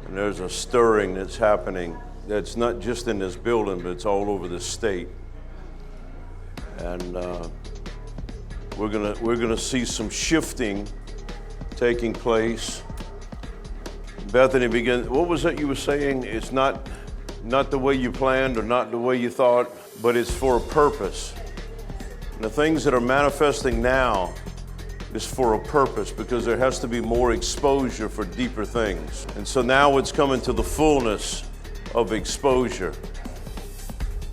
And there's a stirring that's happening that's not just in this building, but it's all over the state. And we're gonna see some shifting taking place. Bethany, what was that you were saying? It's not the way you planned or not the way you thought, but it's for a purpose. And the things that are manifesting now is for a purpose, because there has to be more exposure for deeper things. And so now it's coming to the fullness of exposure.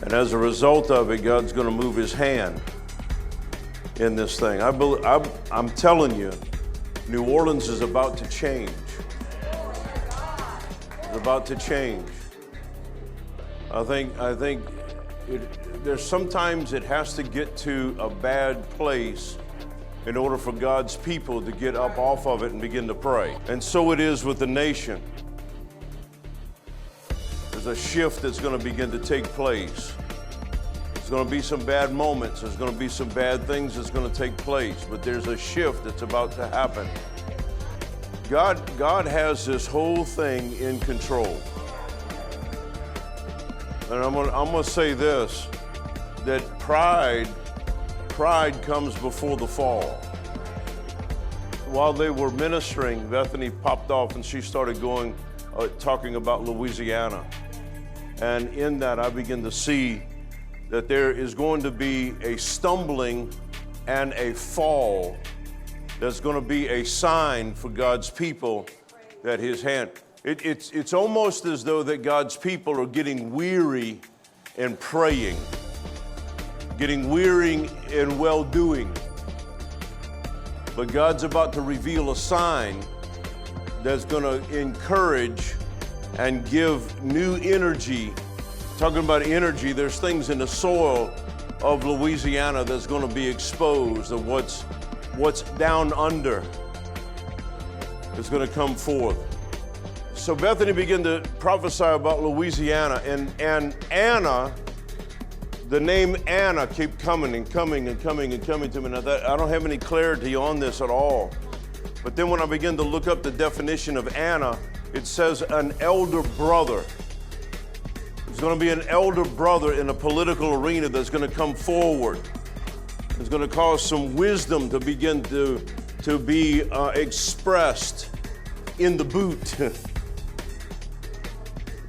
And as a result of it, God's going to move his hand in this thing. I'm telling you, New Orleans is about to change. It's about to change. I think there's sometimes it has to get to a bad place in order for God's people to get up off of it and begin to pray. And so it is with the nation. There's a shift that's going to begin to take place. There's going to be some bad moments. There's going to be some bad things that's going to take place, but there's a shift that's about to happen. God has this whole thing in control. And I'm going to say this, that pride comes before the fall. While they were ministering, Bethany popped off and she started talking about Louisiana. And in that, I begin to see that there is going to be a stumbling and a fall that's going to be a sign for God's people that his hand. It's almost as though that God's people are getting weary in praying, getting weary in well-doing. But God's about to reveal a sign that's going to encourage and give new energy. Talking about energy, there's things in the soil of Louisiana that's going to be exposed, of what's down under is going to come forth. So Bethany began to prophesy about Louisiana, and Anna, the name Anna kept coming and coming and coming and coming to me. Now I don't have any clarity on this at all. But then when I begin to look up the definition of Anna, it says an elder brother. There's going to be an elder brother in a political arena that's going to come forward. It's going to cause some wisdom to begin to be expressed in the boot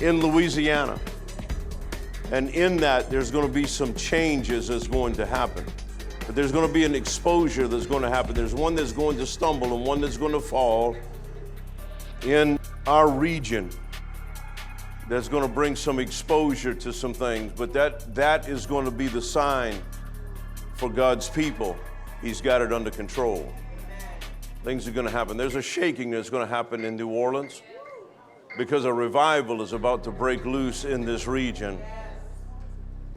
in Louisiana. And in that, there's going to be some changes that's going to happen. But there's going to be an exposure that's going to happen. There's one that's going to stumble and one that's going to fall in our region that's going to bring some exposure to some things. But that is going to be the sign for God's people. He's got it under control. Things are going to happen. There's a shaking that's going to happen in New Orleans because a revival is about to break loose in this region.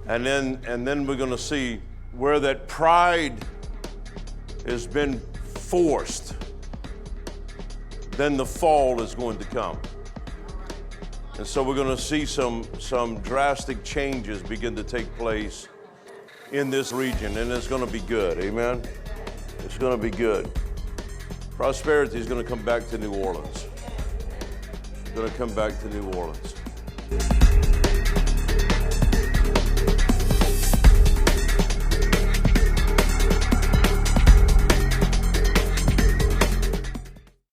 And then we're going to see where that pride has been forced, then the fall is going to come. And so we're going to see some drastic changes begin to take place in this region, and it's going to be good. Amen? It's going to be good. Prosperity is going to come back to New Orleans. It's going to come back to New Orleans.